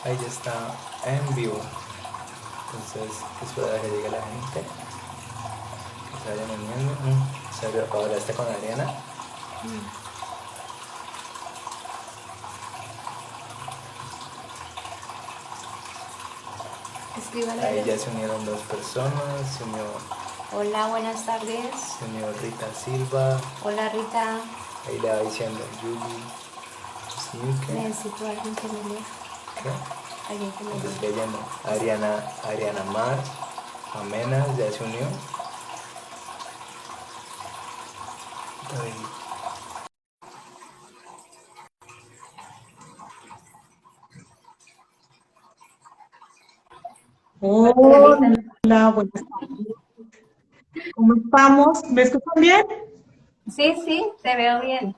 Ahí ya está en vivo. Entonces, espero que llegue la gente. Que se vayan uniendo. Ahora está con Adriana. Escríbale. Ahí ya se unieron dos personas. Hola, buenas tardes. Se unió Rita Silva. Hola, Rita. Ahí le va diciendo Julie Snuke. Necesito a alguien que me lea. ¿Qué? Alguien que me Entonces lea. que ella no. Ariana Mar. Amenas ya se unió. Ahí. Marcelita. Hola, buenas tardes. ¿Cómo estamos? ¿Me escuchan bien? Sí, sí, te veo bien.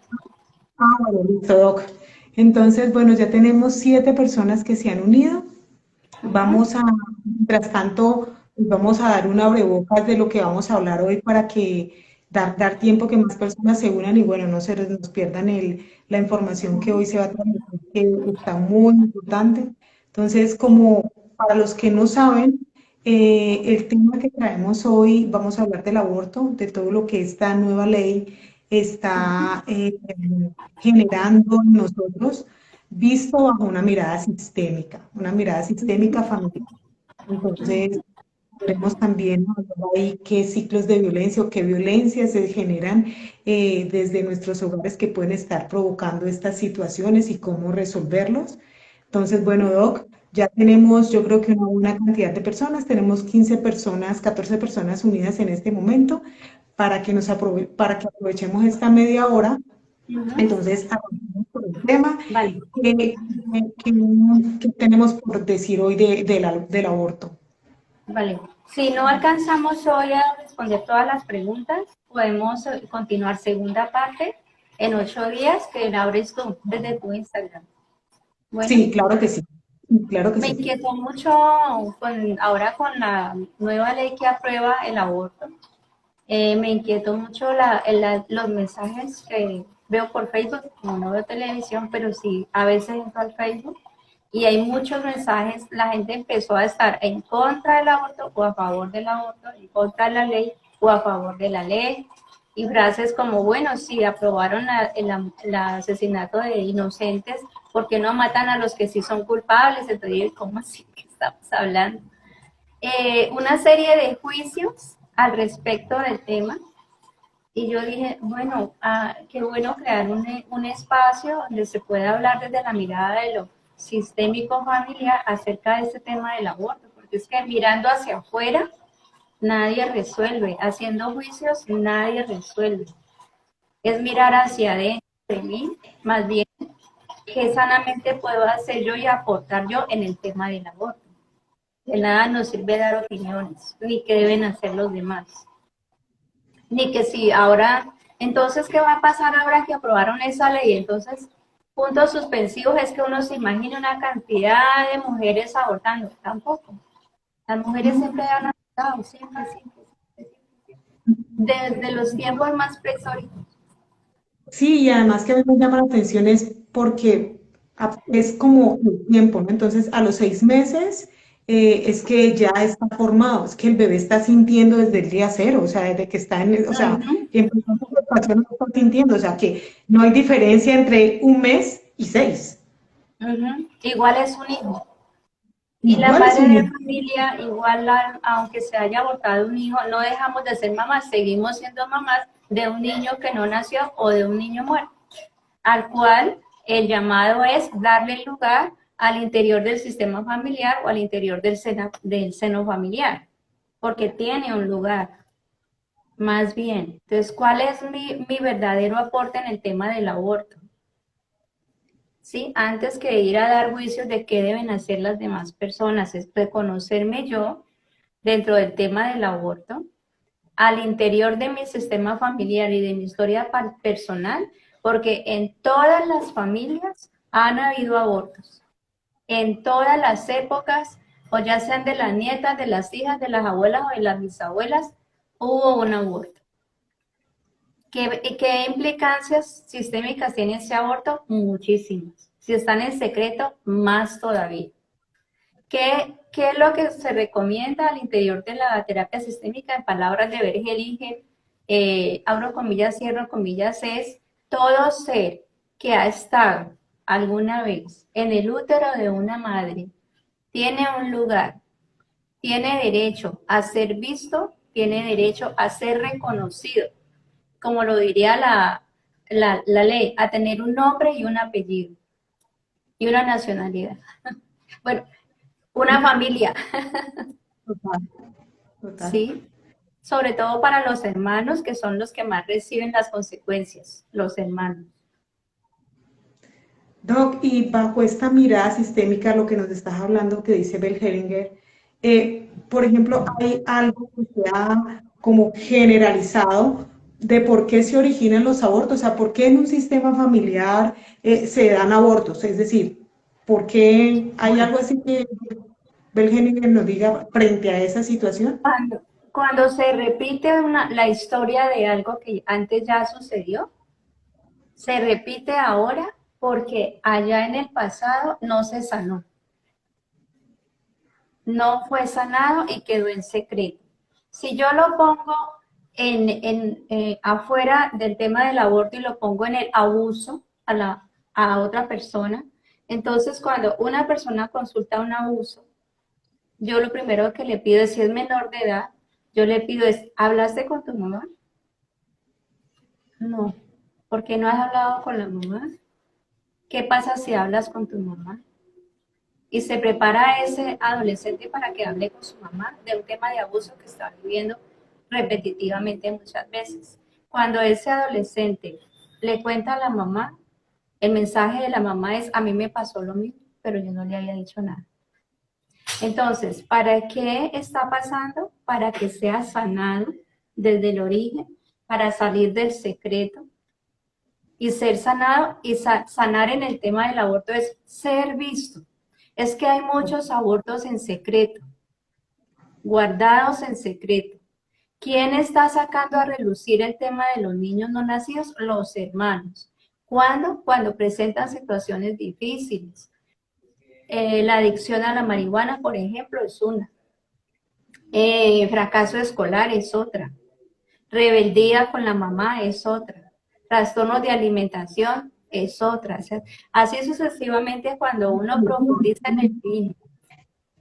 Bueno, listo, Doc. Entonces, bueno, ya tenemos 7 personas que se han unido. Ujú. Mientras tanto, pues vamos a dar un abrebocas de lo que vamos a hablar hoy para que dar tiempo que más personas se unan y bueno, no se nos pierdan la información que hoy se va a transmitir, que está muy importante. Entonces, como para los que no saben, el tema que traemos hoy, vamos a hablar del aborto, de todo lo que esta nueva ley está generando en nosotros visto bajo una mirada sistémica familiar. Entonces, veremos también, ¿no?, ahí qué ciclos de violencia o qué violencias se generan desde nuestros hogares que pueden estar provocando estas situaciones y cómo resolverlos. Entonces, bueno, Doc, ya tenemos, yo creo que una buena cantidad de personas, tenemos 15 personas, 14 personas unidas en este momento para que aprovechemos esta media hora. Ujú. Entonces, avancemos por el tema. Vale. ¿Qué, qué tenemos por decir hoy del aborto? Vale. Si no alcanzamos hoy a responder todas las preguntas, podemos continuar segunda parte en 8 días que la abres tú desde tu Instagram. Bueno. Sí, claro que sí. Claro que Me sí. inquietó mucho ahora con la nueva ley que aprueba el aborto. Me inquietó mucho los mensajes que veo por Facebook, como no veo televisión, pero sí a veces entro al Facebook y hay muchos mensajes. La gente empezó a estar en contra del aborto o a favor del aborto, en contra de la ley o a favor de la ley. Y frases como, bueno, si aprobaron el asesinato de inocentes, ¿por qué no matan a los que sí son culpables? Entonces, ¿cómo así que estamos hablando? Una serie de juicios al respecto del tema. Y yo dije, bueno, qué bueno crear un espacio donde se pueda hablar desde la mirada de lo sistémico familiar acerca de este tema del aborto, porque es que mirando hacia afuera nadie resuelve, haciendo juicios nadie resuelve. Es mirar hacia adentro de mí, más bien qué sanamente puedo hacer yo y aportar yo en el tema del aborto. De nada nos sirve dar opiniones, ni qué deben hacer los demás. Ni que si ahora, entonces, ¿qué va a pasar ahora que aprobaron esa ley? Entonces, puntos suspensivos es que uno se imagine una cantidad de mujeres abortando. Tampoco. Las mujeres siempre han abortado, siempre, siempre, siempre, siempre. Desde los tiempos más prehistóricos. Sí, y además que a mí me llama la atención es porque es como el tiempo, ¿no? Entonces, a los 6 meses es que ya está formado, es que el bebé está sintiendo desde el día cero, o sea, desde que está o sea, Ujú, en su gestación lo está sintiendo, o sea, que no hay diferencia entre 1 mes y 6. ujú. Igual es un hijo. Y la Igual es madre un de niño. familia, igual, aunque se haya abortado un hijo, no dejamos de ser mamás, seguimos siendo mamás de un niño que no nació o de un niño muerto, al cual el llamado es darle lugar al interior del sistema familiar o al interior del seno familiar, porque tiene un lugar, más bien. Entonces, ¿cuál es mi verdadero aporte en el tema del aborto? ¿Sí? Antes que ir a dar juicios de qué deben hacer las demás personas, es reconocerme yo dentro del tema del aborto, al interior de mi sistema familiar y de mi historia personal, porque en todas las familias han habido abortos, en todas las épocas, o ya sean de las nietas, de las hijas, de las abuelas o de las bisabuelas, hubo un aborto. ¿Qué implicancias sistémicas tiene ese aborto? Muchísimas. Si están en secreto, más todavía. ¿Qué es lo que se recomienda al interior de la terapia sistémica? En palabras de Berger, abro comillas, cierro comillas, es todo ser que ha estado alguna vez en el útero de una madre tiene un lugar, tiene derecho a ser visto, tiene derecho a ser reconocido, como lo diría la ley, a tener un nombre y un apellido y una nacionalidad. Bueno, una familia, Total, total. ¿sí? Sobre todo para los hermanos, que son los que más reciben las consecuencias, los hermanos. Doc, y bajo esta mirada sistémica, lo que nos estás hablando, que dice Bell Hellinger, por ejemplo, hay algo que se ha como generalizado de por qué se originan los abortos, o sea, por qué en un sistema familiar se dan abortos, es decir, por qué hay algo así que Bell Hellinger nos diga frente a esa situación. Cuando se repite la historia de algo que antes ya sucedió, se repite ahora porque allá en el pasado no se sanó. No fue sanado y quedó en secreto. Si yo lo pongo afuera del tema del aborto y lo pongo en el abuso a otra persona, entonces cuando una persona consulta un abuso, yo lo primero que le pido es, si es menor de edad, yo le pido es, ¿hablaste con tu mamá? No. ¿Por qué no has hablado con la mamá? ¿Qué pasa si hablas con tu mamá? Y se prepara a ese adolescente para que hable con su mamá de un tema de abuso que está viviendo repetitivamente muchas veces. Cuando ese adolescente le cuenta a la mamá, el mensaje de la mamá es, a mí me pasó lo mismo, pero yo no le había dicho nada. Entonces, ¿para qué está pasando? Para que sea sanado desde el origen, para salir del secreto y ser sanado. Y sanar en el tema del aborto es ser visto. Es que hay muchos abortos en secreto, guardados en secreto. ¿Quién está sacando a relucir el tema de los niños no nacidos? Los hermanos. ¿Cuándo? Cuando presentan situaciones difíciles. La adicción a la marihuana, por ejemplo, es una. Fracaso escolar es otra. Rebeldía con la mamá es otra. Trastornos de alimentación es otra. O sea, así sucesivamente cuando uno profundiza en el niño.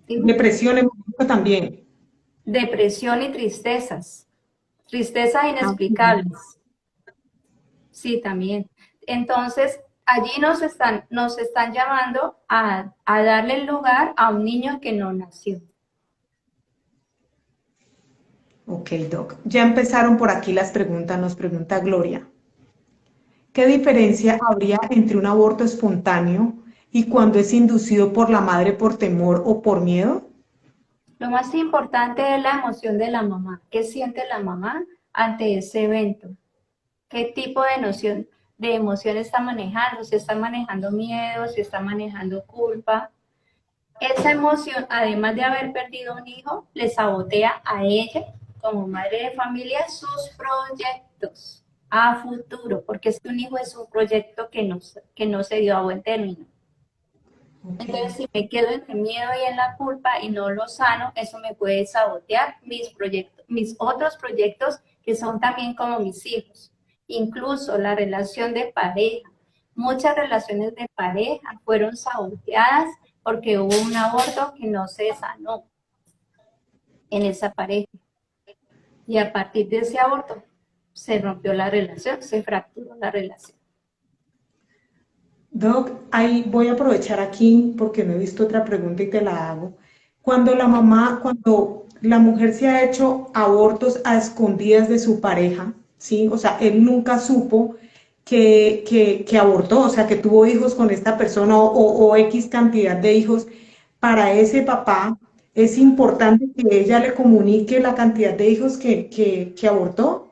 ¿Sí? Depresión hemorrágica también. Depresión y tristezas. Tristezas inexplicables. Sí, también. Entonces, allí nos están llamando a darle lugar a un niño que no nació. Ok, Doc. Ya empezaron por aquí las preguntas, nos pregunta Gloria. ¿Qué diferencia habría entre un aborto espontáneo y cuando es inducido por la madre por temor o por miedo? Lo más importante es la emoción de la mamá. ¿Qué siente la mamá ante ese evento? ¿Qué tipo de emoción está manejando? ¿Se está manejando miedo? ¿Se está manejando culpa? Esa emoción, además de haber perdido un hijo, le sabotea a ella, como madre de familia, sus proyectos a futuro, porque es que un hijo es un proyecto que no se dio a buen término. Okay. Entonces, si me quedo en el miedo y en la culpa y no lo sano, eso me puede sabotear mis proyectos, mis otros proyectos que son también como mis hijos. Incluso la relación de pareja. Muchas relaciones de pareja fueron saboteadas porque hubo un aborto que no se sanó en esa pareja. Y a partir de ese aborto se rompió la relación, se fracturó la relación. Doc, ahí voy a aprovechar aquí porque no he visto otra pregunta y te la hago. Cuando la mujer se ha hecho abortos a escondidas de su pareja, ¿sí? O sea, él nunca supo que abortó, o sea, que tuvo hijos con esta persona o X cantidad de hijos. Para ese papá es importante que ella le comunique la cantidad de hijos que abortó.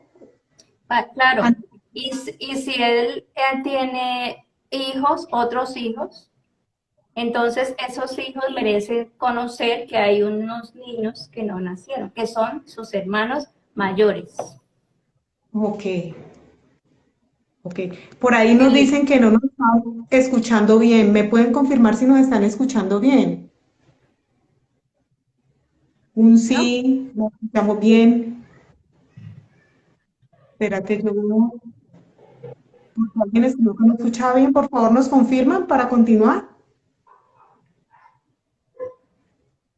Claro, y si él tiene hijos, otros hijos, entonces esos hijos merecen conocer que hay unos niños que no nacieron, que son sus hermanos mayores. Ok. Ok, por ahí nos Sí, dicen que no nos están escuchando bien. ¿Me pueden confirmar si nos están escuchando bien? Un ¿no? sí, no escuchamos bien. Espérate, porque alguien escribió que no escuchaba bien, por favor, ¿nos confirman para continuar?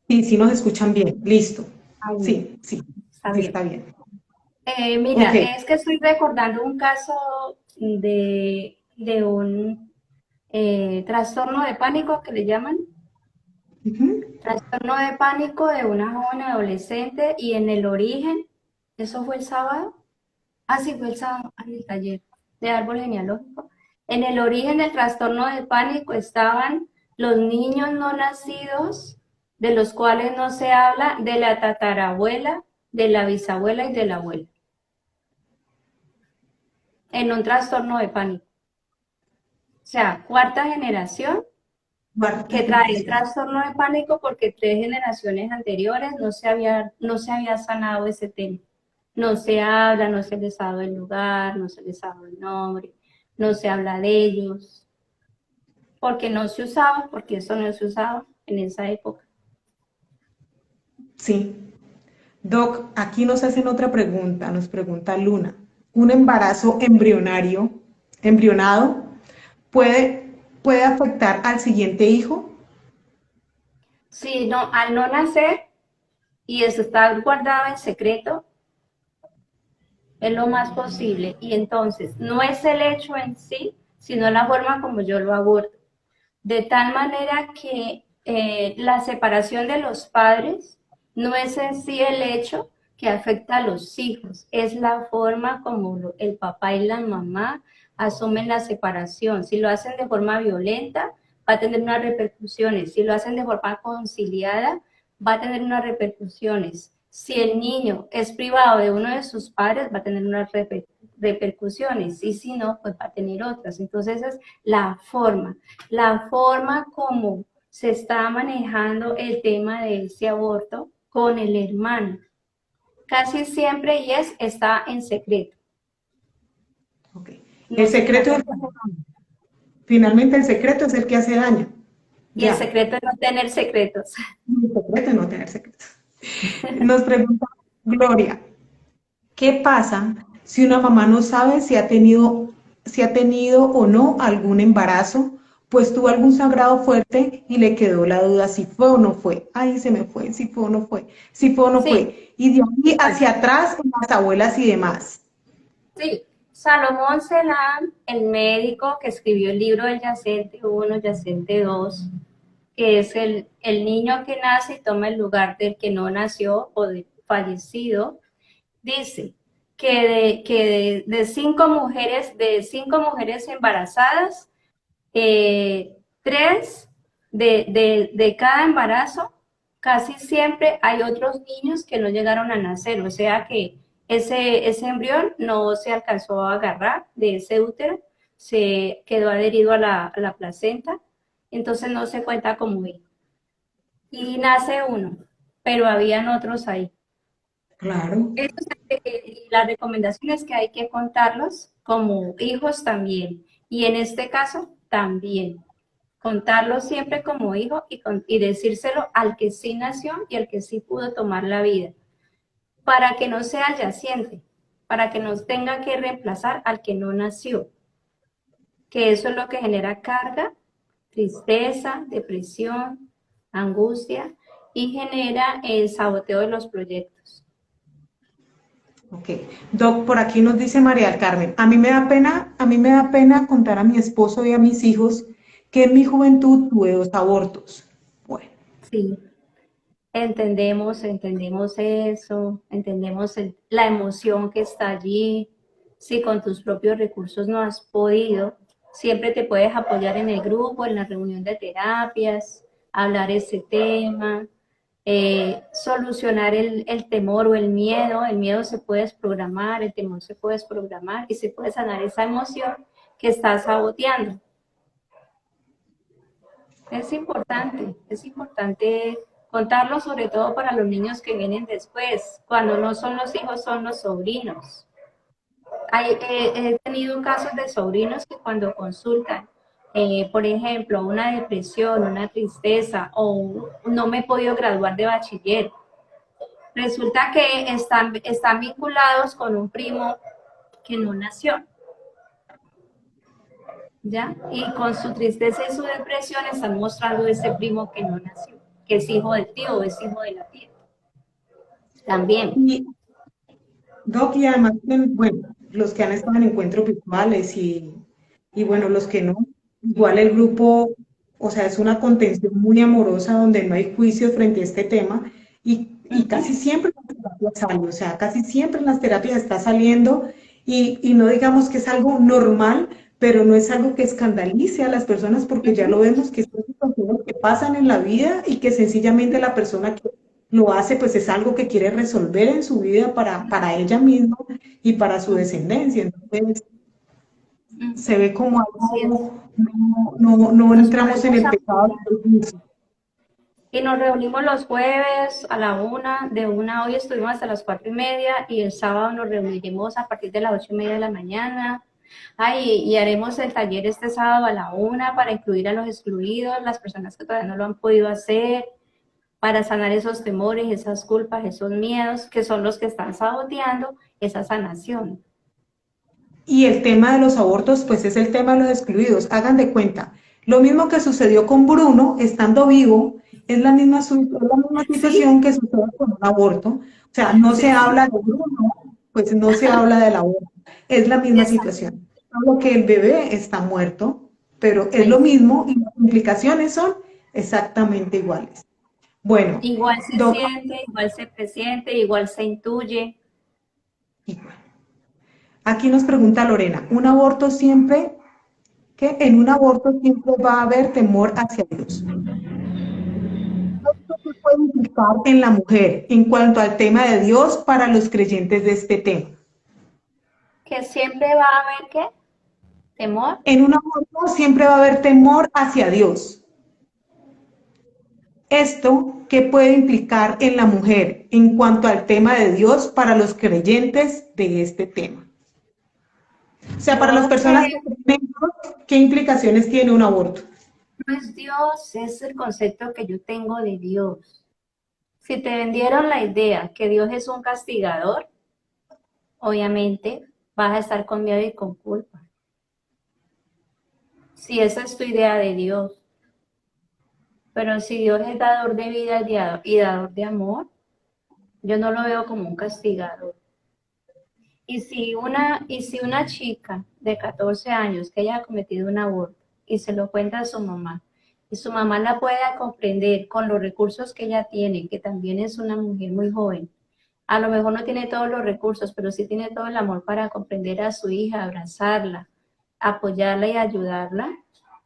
Sí, sí nos escuchan bien, listo. Ah, bueno, Sí, sí, está sí bien. está bien. Mira, Ok. es que estoy recordando un caso de un trastorno de pánico que le llaman. Ujú. Trastorno de pánico de una joven adolescente y en el origen, ¿eso fue el sábado? Ah, sí, fue el sábado, en el taller de árbol genealógico. En el origen del trastorno de pánico estaban los niños no nacidos, de los cuales no se habla, de la tatarabuela, de la bisabuela y de la abuela, en un trastorno de pánico. O sea, cuarta generación Cuarta que trae el generación. trastorno de pánico porque 3 generaciones anteriores no se había sanado ese tema. No se habla, no se les ha dado el lugar, no se les ha dado el nombre, no se habla de ellos, porque no se usaba, porque eso no se usaba en esa época. Sí. Doc, aquí nos hacen otra pregunta, nos pregunta Luna. ¿Un embarazo embrionado, puede afectar al siguiente hijo? Si no, al no nacer y eso está guardado en secreto, es lo más posible. Y entonces, no es el hecho en sí, sino la forma como yo lo abordo. De tal manera que la separación de los padres no es en sí el hecho que afecta a los hijos, es la forma como el papá y la mamá asumen la separación. Si lo hacen de forma violenta, va a tener unas repercusiones. Si lo hacen de forma conciliada, va a tener unas repercusiones. Si el niño es privado de uno de sus padres, va a tener unas repercusiones. Y si no, pues va a tener otras. Entonces, esa es la forma como se está manejando el tema de ese aborto con el hermano. Casi siempre está en secreto, Ok. El no se le secreto hace es el que saber. hace daño. Finalmente el secreto es el que hace daño. Y el Ya, secreto es no tener secretos. el secreto es no tener secretos. Nos pregunta Gloria, ¿qué pasa si una mamá no sabe si ha tenido o no algún embarazo? Pues tuvo algún sangrado fuerte y le quedó la duda si fue o no fue. Ay, se me fue, si fue o no fue, si fue o no Sí, fue. Y de ahí bueno, hacia atrás, las abuelas y demás. sí. Salomón Selam, el médico que escribió el libro del Yacente 1, Yacente 2, que es el niño que nace y toma el lugar del que no nació o del fallecido, dice que de 5 mujeres embarazadas, 3 de cada embarazo, casi siempre hay otros niños que no llegaron a nacer, o sea que ese embrión no se alcanzó a agarrar de ese útero, se quedó adherido a la placenta, entonces no se cuenta como hijo. Y nace uno, pero habían otros ahí. Claro, Y la recomendación es que hay que contarlos como hijos también. Y en este caso también. Contarlo siempre como hijo y decírselo al que sí nació y al que sí pudo tomar la vida. Para que no sea yaciente, para que no tenga que reemplazar al que no nació. Que eso es lo que genera carga, tristeza, depresión, angustia y genera el saboteo de los proyectos. ok. Doc, por aquí nos dice María del Carmen, a mí me da pena contar a mi esposo y a mis hijos que en mi juventud tuve 2 abortos. Bueno, Sí. Entendemos eso, entendemos la emoción que está allí. Si con tus propios recursos no has podido, siempre te puedes apoyar en el grupo, en la reunión de terapias, hablar ese tema, solucionar el temor o el miedo. El miedo se puede desprogramar, el temor se puede desprogramar y se puede sanar esa emoción que estás saboteando. Es importante contarlo, sobre todo para los niños que vienen después. Cuando no son los hijos, son los sobrinos. He tenido casos de sobrinos que cuando consultan, por ejemplo, una depresión, una tristeza o no me he podido graduar de bachiller, Resulta que están vinculados con un primo que no nació, ¿ya? Y con su tristeza y su depresión están mostrando ese primo que no nació, que es hijo del tío o es hijo de la tía. También. Y, Doc, y además, bueno, los que han estado en encuentros virtuales y bueno, los que no, igual el grupo, o sea, es una contención muy amorosa donde no hay juicios frente a este tema y casi siempre en las terapias sale, o sea, casi siempre en las terapias está saliendo y no digamos que es algo normal, pero no es algo que escandalice a las personas porque ya lo vemos que son situaciones que pasan en la vida y que sencillamente la persona que lo hace, pues es algo que quiere resolver en su vida para ella misma y para su descendencia. Entonces, se ve como Así es. algo, no Nos entramos en podemos el pecado apoyar. del juicio. Y nos reunimos los jueves a la 1, de 1 hoy estuvimos hasta las 4:30 y el sábado nos reuniremos a partir de las 8:30 de la mañana. Y haremos el taller este sábado a la 1 para incluir a los excluidos, las personas que todavía no lo han podido hacer, para sanar esos temores, esas culpas, esos miedos que son los que están saboteando esa sanación. Y el tema de los abortos, pues es el tema de los excluidos. Hagan de cuenta, lo mismo que sucedió con Bruno, estando vivo, es la misma Sí, situación que sucede con un aborto. O sea, no se sí, habla sí. de Bruno, pues no se habla del aborto. Es la misma Exacto. situación. Solo que el bebé está muerto, pero es lo Exacto. mismo y las implicaciones son exactamente iguales. Bueno, Igual se Doc, siente, igual se presiente, igual se intuye. igual. Aquí nos pregunta Lorena, ¿un aborto siempre, que en un aborto siempre va a haber temor hacia Dios? ¿Esto qué puede implicar en la mujer en cuanto al tema de Dios para los creyentes de este tema? Que siempre va a haber, ¿qué? Temor. En un aborto siempre va a haber temor hacia Dios. ¿Esto qué puede implicar en la mujer en cuanto al tema de Dios para los creyentes de este tema? O sea, para las Yo personas que creo creen en Dios, ¿qué implicaciones tiene un aborto? que no es Dios, es el concepto que yo tengo de Dios. Si te vendieron la idea que Dios es un castigador, obviamente vas a estar con miedo y con culpa. Si esa es tu idea de Dios. Pero si Dios es dador de vida y dador de amor, yo no lo veo como un castigador. Y si una chica de 14 años que haya cometido un aborto y se lo cuenta a su mamá, y su mamá la pueda comprender con los recursos que ella tiene, que también es una mujer muy joven, a lo mejor no tiene todos los recursos, pero sí tiene todo el amor para comprender a su hija, abrazarla, apoyarla y ayudarla,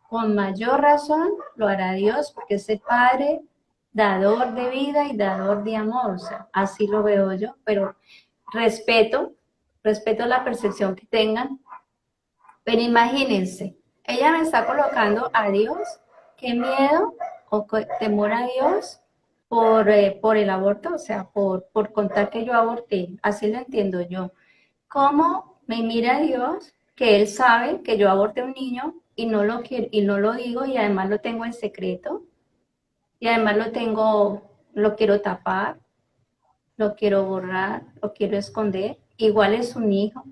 con mayor razón lo hará Dios, porque es el Padre dador de vida y dador de amor, o sea, así lo veo yo, pero respeto, respeto la percepción que tengan, pero imagínense, ella me está colocando a Dios, qué miedo o temor a Dios por el aborto, o sea, por contar que yo aborté, así lo entiendo yo. ¿Cómo me mira Dios que Él sabe que yo aborté un niño y no lo quiero, y no lo digo y además lo tengo en secreto y además lo quiero tapar, lo quiero borrar, lo quiero esconder? Igual es un hijo.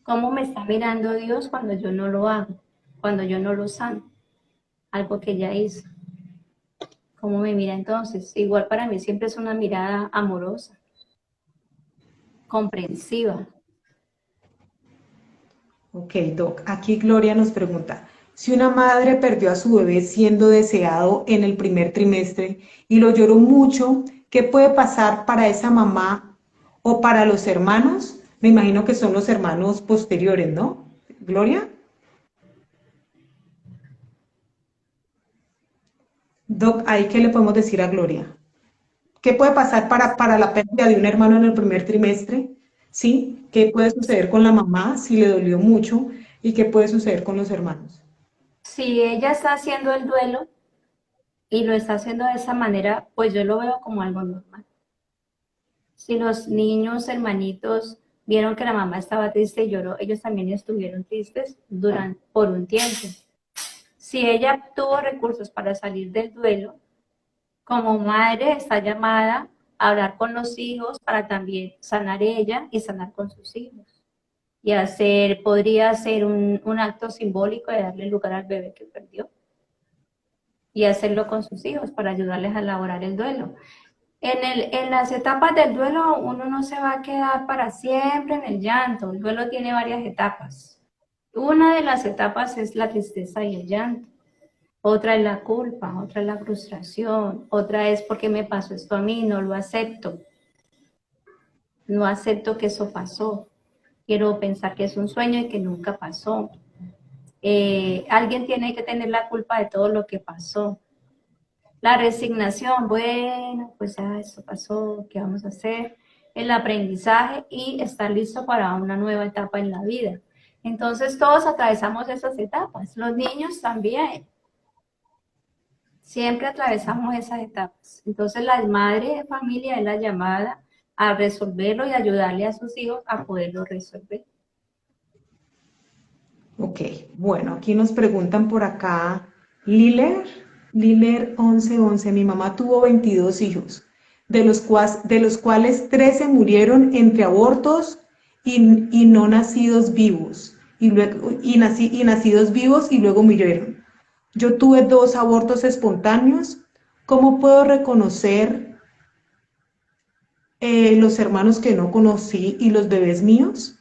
¿Cómo me está mirando Dios cuando yo no lo hago? Cuando yo no lo sano, algo que ya hizo. ¿Cómo me mira entonces? Igual para mí siempre es una mirada amorosa, comprensiva. Ok, Doc, aquí Gloria nos pregunta, si una madre perdió a su bebé siendo deseado en el primer trimestre y lo lloró mucho, ¿qué puede pasar para esa mamá o para los hermanos? Me imagino que son los hermanos posteriores, ¿no? Gloria. Doc, ¿ahí qué le podemos decir a Gloria? ¿Qué puede pasar para la pérdida de un hermano en el primer trimestre? ¿Sí? ¿Qué puede suceder con la mamá si le dolió mucho? ¿Y qué puede suceder con los hermanos? Si ella está haciendo el duelo y lo está haciendo de esa manera, pues yo lo veo como algo normal. Si los niños, hermanitos, vieron que la mamá estaba triste y lloró, ellos también estuvieron tristes por un tiempo. Si ella tuvo recursos para salir del duelo, como madre está llamada hablar con los hijos para también sanar ella y sanar con sus hijos. Y podría ser un acto simbólico de darle lugar al bebé que perdió y hacerlo con sus hijos para ayudarles a elaborar el duelo. En las etapas del duelo uno no se va a quedar para siempre en el llanto. El duelo tiene varias etapas. Una de las etapas es la tristeza y el llanto. Otra es la culpa, otra es la frustración, otra es porque me pasó esto a mí, no lo acepto. No acepto que eso pasó. Quiero pensar que es un sueño y que nunca pasó. Alguien tiene que tener la culpa de todo lo que pasó. La resignación, bueno, pues ya eso pasó, ¿qué vamos a hacer? El aprendizaje y estar listo para una nueva etapa en la vida. Entonces todos atravesamos esas etapas, los niños también. Siempre atravesamos esas etapas. Entonces la madre de familia es la llamada a resolverlo y ayudarle a sus hijos a poderlo resolver. Ok, bueno, aquí nos preguntan por acá, Liler 1111, mi mamá tuvo 22 hijos, de los cuales 13 murieron entre abortos y no nacidos vivos, y nacidos vivos y luego murieron. Yo tuve 2 abortos espontáneos. ¿Cómo puedo reconocer los hermanos que no conocí y los bebés míos?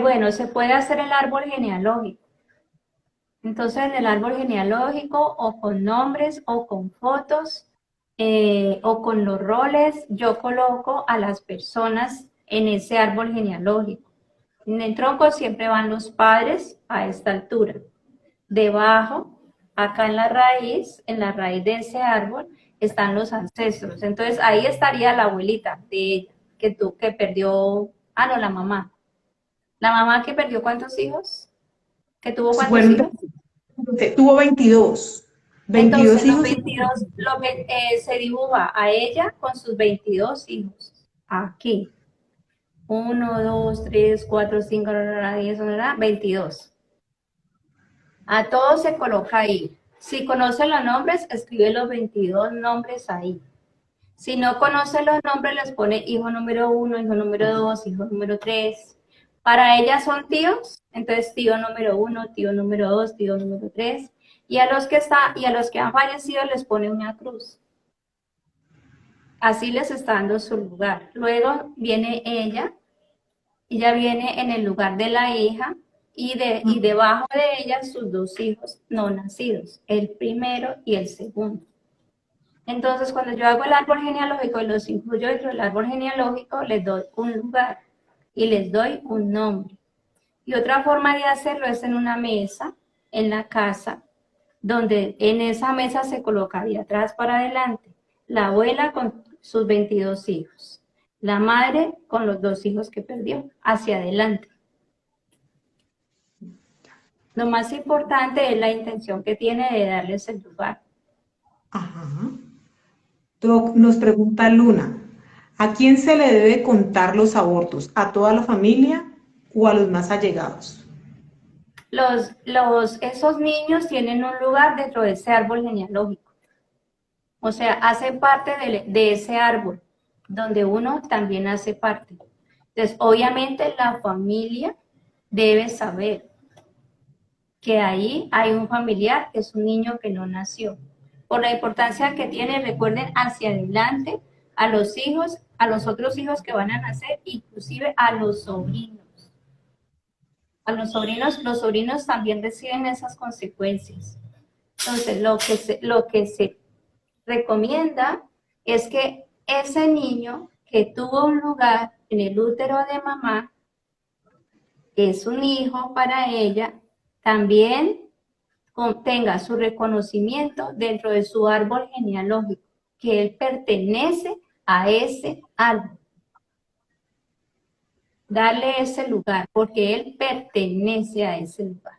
Bueno, se puede hacer el árbol genealógico. Entonces, en el árbol genealógico, o con nombres, o con fotos, o con los roles, yo coloco a las personas en ese árbol genealógico. En el tronco siempre van los padres a esta altura. Debajo, acá en la raíz de ese árbol, están los ancestros. Entonces, ahí estaría la abuelita de ella, que perdió, no, la mamá. La mamá que perdió ¿cuántos hijos? ¿Que tuvo cuántos Bueno, hijos? tuvo 22 Entonces, los hijos. 22, se dibuja a ella con sus 22 hijos. Aquí. 1, 2, 3, 4, 5, 10, 22. A todos se coloca ahí. Si conoce los nombres, escribe los 22 nombres ahí. Si no conoce los nombres, les pone hijo número 1, hijo número 2, hijo número 3. Para ellas son tíos, entonces tío número 1, tío número 2, tío número 3. Y a los que han fallecido les pone una cruz. Así les está dando su lugar. Luego viene ella viene en el lugar de la hija y debajo de ella sus 2 hijos no nacidos, el primero y el segundo. Entonces, cuando yo hago el árbol genealógico y los incluyo dentro del árbol genealógico, les doy un lugar y les doy un nombre. Y otra forma de hacerlo es en una mesa, en la casa, donde en esa mesa se colocaría atrás para adelante la abuela con sus 22 hijos, la madre con los 2 hijos que perdió, hacia adelante. Lo más importante es la intención que tiene de darles el lugar. Ajá. Doc, nos pregunta Luna, ¿a quién se le debe contar los abortos? ¿A toda la familia o a los más allegados? Esos niños tienen un lugar dentro de ese árbol genealógico. O sea, hacen parte de ese árbol, donde uno también hace parte. Entonces, obviamente la familia debe saber que ahí hay un familiar, es un niño que no nació. Por la importancia que tiene, recuerden hacia adelante a los hijos, a los otros hijos que van a nacer, inclusive a los sobrinos. A los sobrinos también reciben esas consecuencias. Entonces, lo que se recomienda es que ese niño que tuvo un lugar en el útero de mamá, que es un hijo para ella, también tenga su reconocimiento dentro de su árbol genealógico, que él pertenece a ese árbol. Darle ese lugar, porque él pertenece a ese lugar.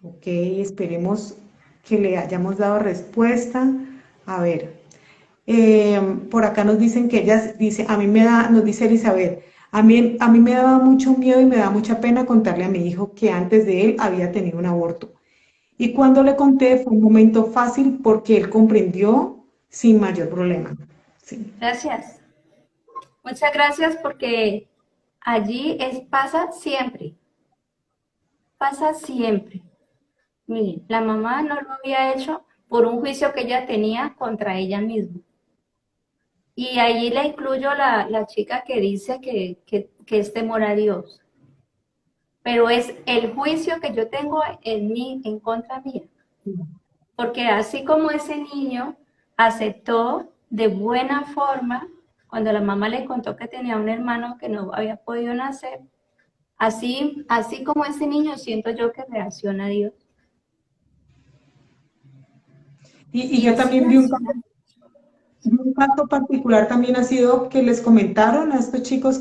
Ok, esperemos que le hayamos dado respuesta. A ver, por acá nos dicen que ella dice, nos dice Elizabeth, a mí me daba mucho miedo y me da mucha pena contarle a mi hijo que antes de él había tenido un aborto. Y cuando le conté fue un momento fácil porque él comprendió sin mayor problema. Sí. Gracias. Muchas gracias porque allí pasa siempre. Pasa siempre. Miren, la mamá no lo había hecho por un juicio que ella tenía contra ella misma. Y allí le incluyo la chica que dice que es temor a Dios. Pero es el juicio que yo tengo en mí, en contra mía. Porque así como ese niño aceptó de buena forma, cuando la mamá le contó que tenía un hermano que no había podido nacer, así como ese niño siento yo que reacciona a Dios. Y Y yo sí también vi reacciona. un caso particular también ha sido que les comentaron a estos chicos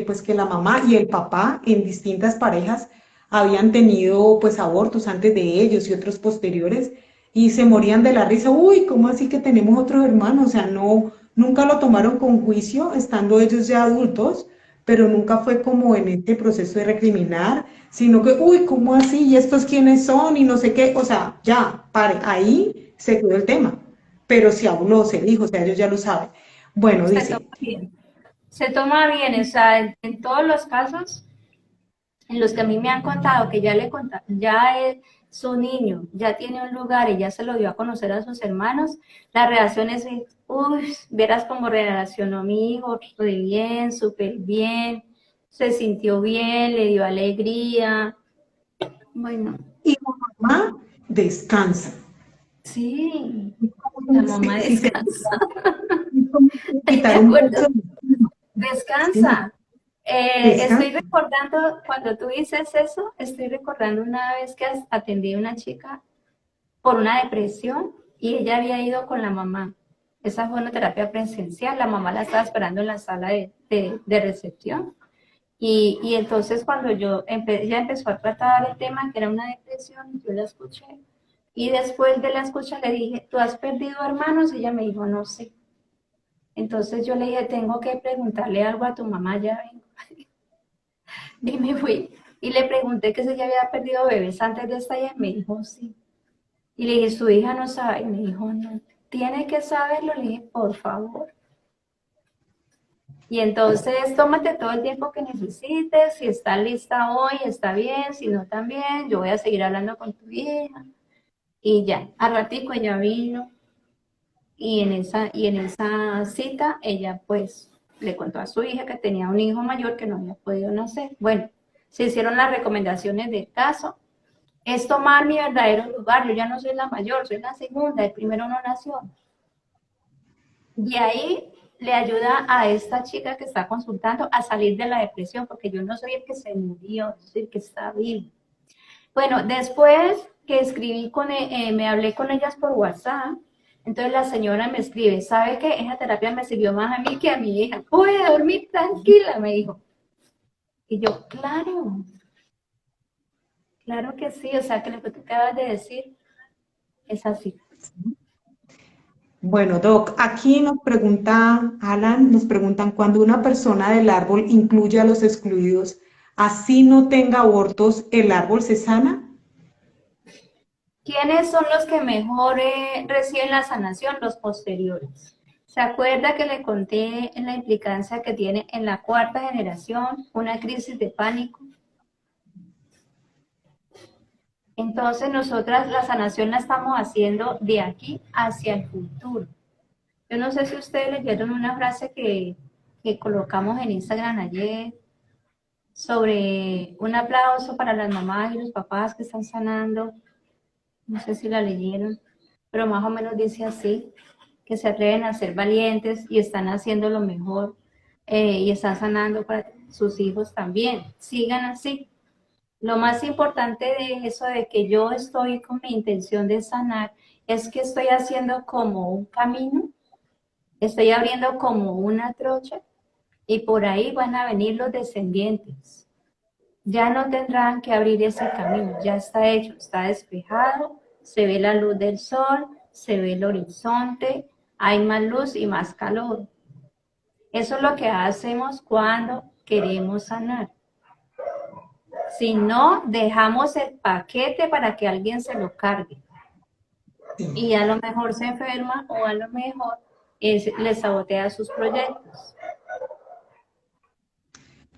pues que la mamá y el papá en distintas parejas habían tenido pues abortos antes de ellos y otros posteriores y se morían de la risa. Uy, ¿cómo así que tenemos otros hermanos? O sea, no, nunca lo tomaron con juicio estando ellos ya adultos, pero nunca fue como en este proceso de recriminar, sino que, uy, ¿cómo así? ¿Y estos quiénes son? Y no sé qué, o sea, ya, pare, ahí se quedó el tema, pero se habló, se dijo, o sea, ellos ya lo saben. Bueno, Se toma dice, bien. Se toma bien, o sea, en todos los casos en los que a mí me han contado que ya le contaron, ya es su niño, ya tiene un lugar y ya se lo dio a conocer a sus hermanos, la reacción es, uy, verás cómo reaccionó mi hijo, re bien, súper bien, se sintió bien, le dio alegría. Bueno, y la mamá descansa. sí, la mamá Si se descansa. Estoy de quitar un acuerdo. peso, sí, Descansa. Estoy descansa. recordando, cuando tú dices eso, estoy recordando una vez que atendí a una chica por una depresión y ella había ido con la mamá. Esa fue una terapia presencial, la mamá la estaba esperando en la sala de recepción. Y entonces cuando ella empezó a tratar el tema, que era una depresión, yo la escuché. Y después de la escucha le dije, ¿tú has perdido hermanos? Y ella me dijo, no sé. Entonces yo le dije, tengo que preguntarle algo a tu mamá, ya vengo. Y me fui. Y le pregunté que si ella había perdido bebés antes de esta y me dijo, sí. Y le dije, su hija no sabe. Y me dijo, no. Tiene que saberlo. Le dije, por favor. Y entonces tómate todo el tiempo que necesites. Si está lista hoy, está bien. Si no, también. Yo voy a seguir hablando con tu hija. Y ya, al ratico ella vino. Y en esa cita, ella pues le contó a su hija que tenía un hijo mayor que no había podido nacer. Bueno, se hicieron las recomendaciones del caso. Es tomar mi verdadero lugar. Yo ya no soy la mayor, soy la segunda. El primero no nació. Y ahí le ayuda a esta chica que está consultando a salir de la depresión, porque yo no soy el que se murió, soy el que está vivo. Bueno, después que escribí me hablé con ellas por WhatsApp, entonces la señora me escribe, ¿sabe qué? Esa terapia me sirvió más a mí que a mi hija. Puede dormir tranquila, me dijo. Y yo, claro que sí, o sea que lo que tú acabas de decir es así. Bueno, Doc, aquí nos pregunta Alan, nos preguntan, cuando una persona del árbol incluye a los excluidos, así no tenga abortos, ¿el árbol se sana? ¿Quiénes son los que mejor reciben la sanación? Los posteriores. ¿Se acuerda que le conté en la implicancia que tiene en la cuarta generación una crisis de pánico? Entonces nosotras la sanación la estamos haciendo de aquí hacia el futuro. Yo no sé si ustedes leyeron una frase que colocamos en Instagram ayer sobre un aplauso para las mamás y los papás que están sanando. No sé si la leyeron, pero más o menos dice así, que se atreven a ser valientes y están haciendo lo mejor y están sanando para sus hijos también. Sigan así. Lo más importante de eso, de que yo estoy con mi intención de sanar, es que estoy haciendo como un camino, estoy abriendo como una trocha y por ahí van a venir los descendientes. Ya no tendrán que abrir ese camino, ya está hecho, está despejado, se ve la luz del sol, se ve el horizonte, hay más luz y más calor. Eso es lo que hacemos cuando queremos sanar. Si no, dejamos el paquete para que alguien se lo cargue. Y a lo mejor se enferma o a lo mejor le sabotea sus proyectos.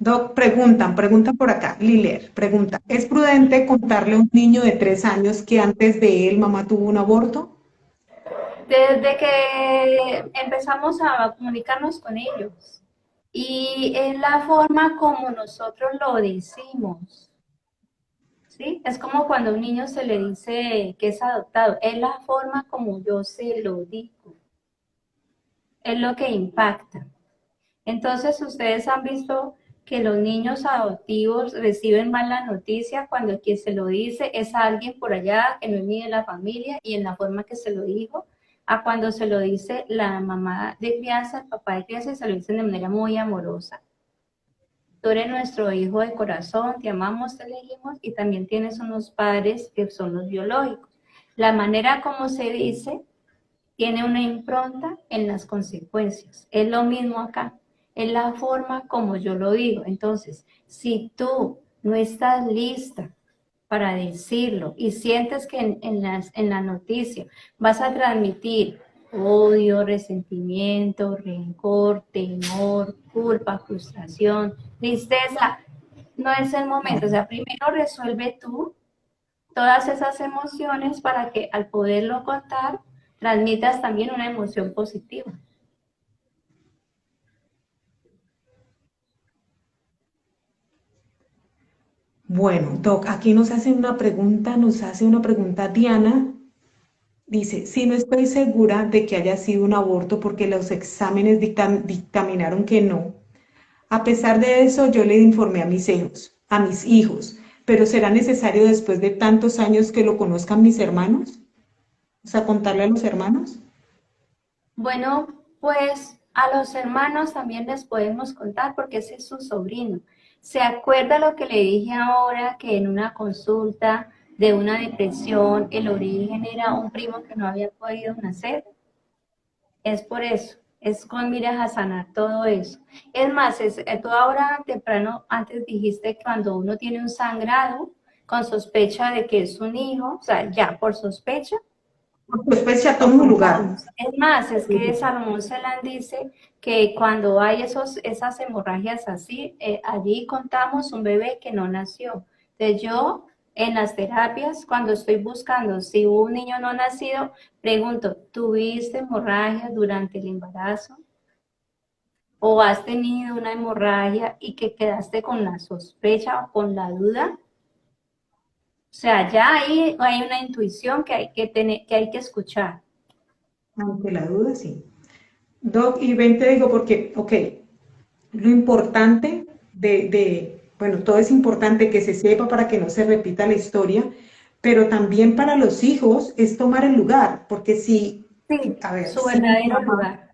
Doc, preguntan por acá, Liler, pregunta, ¿es prudente contarle a un niño de 3 años que antes de él mamá tuvo un aborto? Desde que empezamos a comunicarnos con ellos. Y es la forma como nosotros lo decimos, ¿sí? Es como cuando a un niño se le dice que es adoptado. Es la forma como yo se lo digo. Es lo que impacta. Entonces, ustedes han visto que los niños adoptivos reciben mal la noticia cuando el que se lo dice es alguien por allá que no es ni de la familia y en la forma que se lo dijo, a cuando se lo dice la mamá de crianza, el papá de crianza, y se lo dicen de manera muy amorosa. Tú eres nuestro hijo de corazón, te amamos, te elegimos y también tienes unos padres que son los biológicos. La manera como se dice tiene una impronta en las consecuencias. Es lo mismo acá, es la forma como yo lo digo. Entonces, si tú no estás lista para decirlo y sientes que en la noticia vas a transmitir odio, resentimiento, rencor, temor, culpa, frustración, tristeza, no es el momento. O sea, primero resuelve tú todas esas emociones para que al poderlo contar transmitas también una emoción positiva. Bueno, Doc, aquí nos hace una pregunta Diana. Dice, si no estoy segura de que haya sido un aborto porque los exámenes dictaminaron que no. A pesar de eso, yo le informé a mis hijos, pero ¿será necesario después de tantos años que lo conozcan mis hermanos? O sea, contarle a los hermanos. Bueno, pues a los hermanos también les podemos contar porque ese es su sobrino. ¿Se acuerda lo que le dije ahora, que en una consulta de una depresión el origen era un primo que no había podido nacer? Es por eso, es con miras a sanar todo eso. Es más, tú ahora temprano, antes dijiste que cuando uno tiene un sangrado con sospecha de que es un hijo, o sea, ya por sospecha, Después ya lo toma un lugar. contamos. Es más, es que Salomón Celan dice que cuando hay esas hemorragias así, allí contamos un bebé que no nació. Entonces yo en las terapias, cuando estoy buscando si hubo un niño no nacido, pregunto, ¿tuviste hemorragia durante el embarazo? ¿O has tenido una hemorragia y que quedaste con la sospecha o con la duda? O sea, ya ahí hay una intuición que hay que tener, que hay que escuchar. Aunque la duda, sí. Doc, y ven, te digo porque, ok, lo importante bueno, todo es importante que se sepa para que no se repita la historia, pero también para los hijos es tomar el lugar, porque si, Sí, a ver, su si mi verdadero mamá, lugar.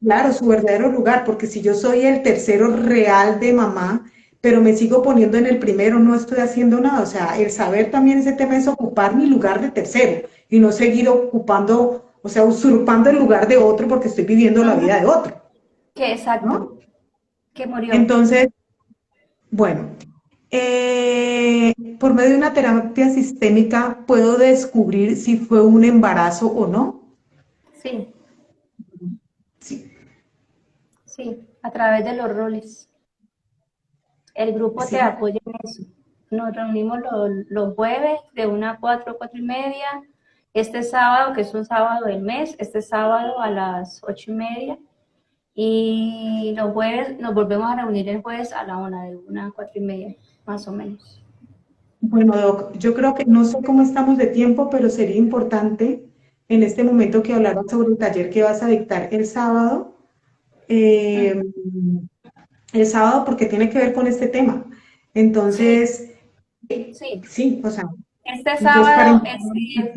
claro, su verdadero lugar, porque si yo soy el tercero real de mamá, pero me sigo poniendo en el primero, no estoy haciendo nada. O sea, el saber también ese tema es ocupar mi lugar de tercero y no seguir ocupando, o sea, usurpando el lugar de otro porque estoy viviendo la vida de otro, Que exacto, ¿no? que murió. Entonces, bueno, por medio de una terapia sistémica puedo descubrir si fue un embarazo o no. Sí, Sí, sí, a través de los roles. El grupo te sí. apoya en eso. Nos reunimos los jueves de 1 a 4, 4:30. Este sábado, que es un sábado del mes, este sábado a las 8:30. Y los jueves nos volvemos a reunir el jueves a la 1, de 1 a 4:30, más o menos. Bueno, Doc, yo creo que no sé cómo estamos de tiempo, pero sería importante en este momento que hablaras sobre el taller que vas a dictar Mm, eh, el sábado porque tiene que ver con este tema. sí, Entonces, sí. sí, o sea, Este entonces para sábado es invitar-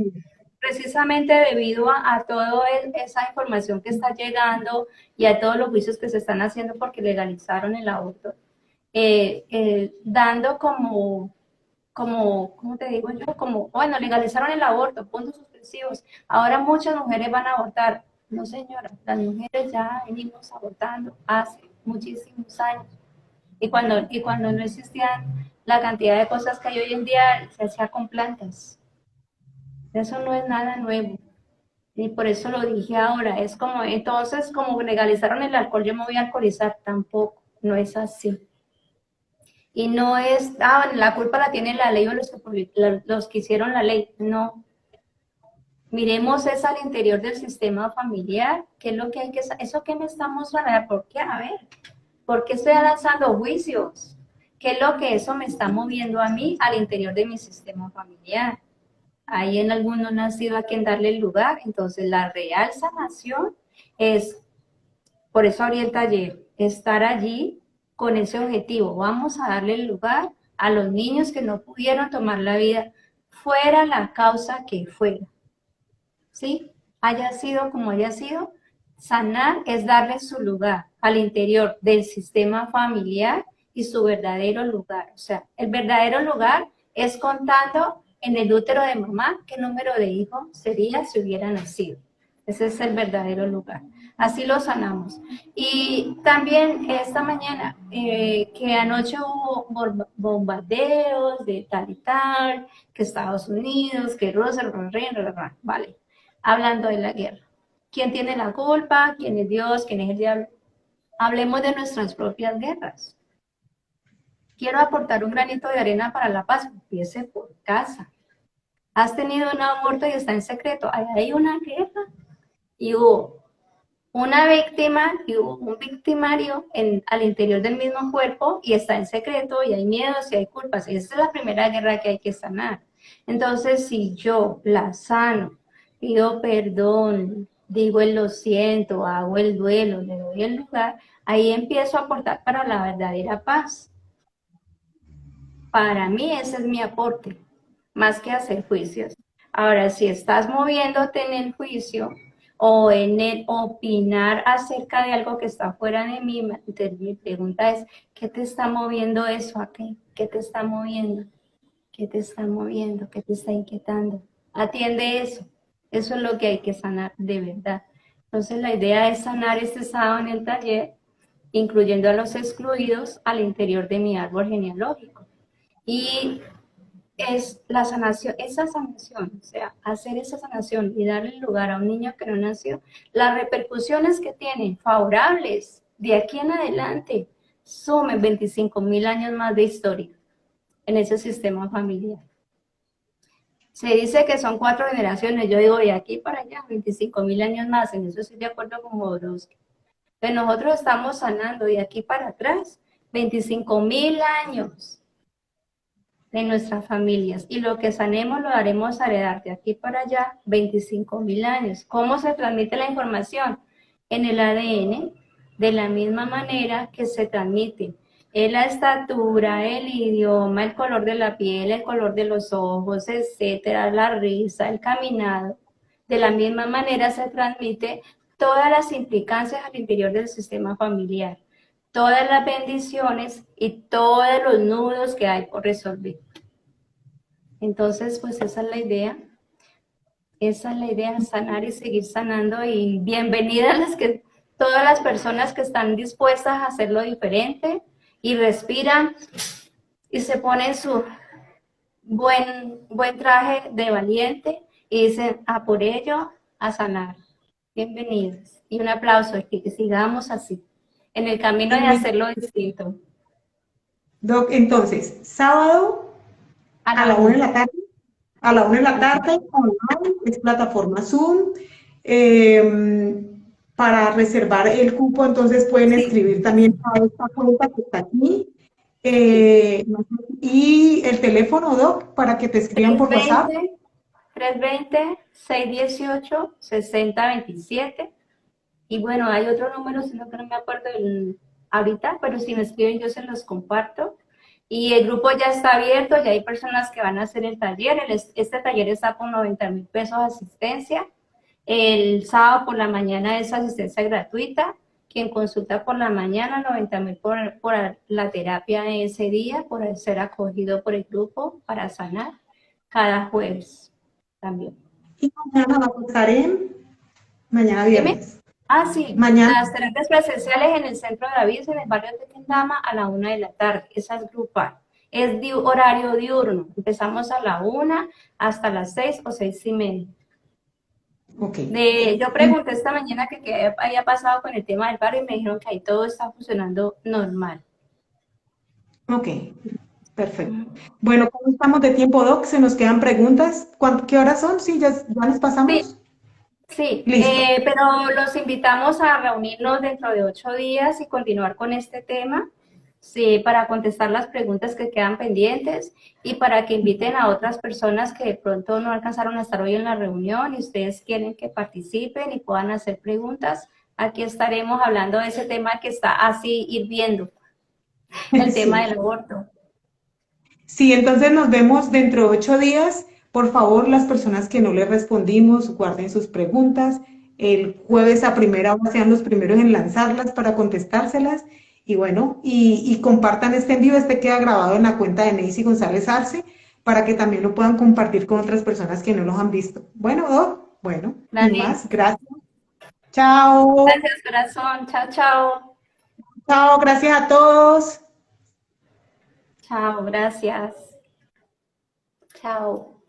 precisamente debido a toda esa información que está llegando y a todos los juicios que se están haciendo porque legalizaron el aborto, dando ¿cómo te digo yo? Como, bueno, legalizaron el aborto, puntos suspensivos. Ahora muchas mujeres van a abortar. No, señora, las mujeres ya venimos abortando hace muchísimos años. Y cuando no existían la cantidad de cosas que hay hoy en día se hacía con plantas. Eso no es nada nuevo. Y por eso lo dije ahora. Es como, entonces, como legalizaron el alcohol, yo me voy a alcoholizar. Tampoco, no es así. Y no es, la culpa la tiene la ley o los que hicieron la ley. No. Miremos es al interior del sistema familiar, qué es lo que hay que, eso que me está mostrando, ¿por qué? A ver, ¿por qué estoy lanzando juicios? ¿Qué es lo que eso me está moviendo a mí al interior de mi sistema familiar? Hay en alguno nacido a quien darle el lugar, entonces la real sanación es, por eso abrí el taller, estar allí con ese objetivo, vamos a darle el lugar a los niños que no pudieron tomar la vida, fuera la causa que fuera, ¿sí? Haya sido como haya sido, sanar es darle su lugar al interior del sistema familiar y su verdadero lugar, o sea, el verdadero lugar es contando en el útero de mamá, ¿qué número de hijos sería si hubiera nacido? Ese es el verdadero lugar. Así lo sanamos. Y también esta mañana, que anoche hubo bombardeos de tal y tal, que Estados Unidos, que Rusia, vale, hablando de la guerra. ¿Quién tiene la culpa? ¿Quién es Dios? ¿Quién es el diablo? Hablemos de nuestras propias guerras. Quiero aportar un granito de arena para la paz. Empiece por casa. Has tenido un aborto y está en secreto. Ahí hay una guerra. Y hubo una víctima y hubo un victimario al interior del mismo cuerpo y está en secreto y hay miedos y hay culpas. Y esa es la primera guerra que hay que sanar. Entonces, si yo la sano, pido perdón, digo el lo siento, hago el duelo, le doy el lugar, ahí empiezo a aportar para la verdadera paz. Para mí ese es mi aporte, más que hacer juicios. Ahora, si estás moviéndote en el juicio o en el opinar acerca de algo que está fuera de mí, mi pregunta es, ¿qué te está moviendo eso aquí? ¿Qué te está moviendo? ¿Qué te está moviendo? ¿Qué te está inquietando? Atiende eso. Eso es lo que hay que sanar de verdad. Entonces, la idea es sanar este sábado en el taller, incluyendo a los excluidos al interior de mi árbol genealógico. Y es la sanación, esa sanación, o sea, hacer esa sanación y darle lugar a un niño que no nació, las repercusiones que tienen favorables de aquí en adelante sumen 25.000 años más de historia en ese sistema familiar. Se dice que son 4 generaciones, yo digo de aquí para allá, 25.000 años más, en eso estoy de acuerdo con Jodorowsky. Pero nosotros estamos sanando de aquí para atrás 25.000 años de nuestras familias, y lo que sanemos lo haremos heredar de aquí para allá 25.000 años. ¿Cómo se transmite la información? En el ADN, de la misma manera que se transmite en la estatura, el idioma, el color de la piel, el color de los ojos, etcétera, la risa, el caminado. De la misma manera se transmite todas las implicancias al interior del sistema familiar, todas las bendiciones y todos los nudos que hay por resolver. Entonces, pues esa es la idea. Esa es la idea, sanar y seguir sanando. Y bienvenidas todas las personas que están dispuestas a hacerlo diferente y respiran y se ponen su buen traje de valiente y dicen, a por ello, a sanar. Bienvenidos. Y un aplauso, que sigamos así, en el camino de hacerlo distinto. Doc, entonces, sábado a la 1 de la tarde, online, es plataforma Zoom. Para reservar el cupo, entonces pueden escribir también a esta cuenta que está aquí. Y el teléfono, Doc, para que te escriban por WhatsApp. 320-618-6027. Y bueno, hay otro número, sino que no me acuerdo ahorita, pero si me escriben yo se los comparto. Y el grupo ya está abierto, ya hay personas que van a hacer el taller. Este taller está por 90.000 pesos de asistencia. El sábado por la mañana es asistencia gratuita. Quien consulta por la mañana, 90.000 por la terapia de ese día, por ser acogido por el grupo para sanar cada jueves también. Y mañana va a estar mañana viernes. Sí, mañana. Las terapias presenciales en el Centro de David, en el barrio de Tequendama, a la 1 de la tarde. Esa es grupal. Es horario diurno. Empezamos a la 1 hasta las 6 o 6:30. Ok. Yo pregunté esta mañana que qué había pasado con el tema del paro y me dijeron que ahí todo está funcionando normal. Ok, perfecto. Bueno, ¿cómo estamos de tiempo, Doc? ¿Se nos quedan preguntas? ¿Qué horas son? Sí, ya nos Sí, pasamos. sí, Listo. pero los invitamos a reunirnos dentro de 8 días y continuar con este tema, sí, para contestar las preguntas que quedan pendientes y para que inviten a otras personas que de pronto no alcanzaron a estar hoy en la reunión y ustedes quieren que participen y puedan hacer preguntas. Aquí estaremos hablando de ese tema que está así hirviendo, el tema Sí. del aborto. Sí, entonces nos vemos dentro de 8 días. Por favor, las personas que no les respondimos, guarden sus preguntas. El jueves a primera hora sean los primeros en lanzarlas para contestárselas. Y bueno, y compartan este en vivo. Este queda grabado en la cuenta de Neisy González Arce para que también lo puedan compartir con otras personas que no los han visto. Bueno, Doc, bueno, sin Dale, más, gracias. Chao, gracias corazón, chao, chao, chao, gracias a todos. chao, gracias, chao.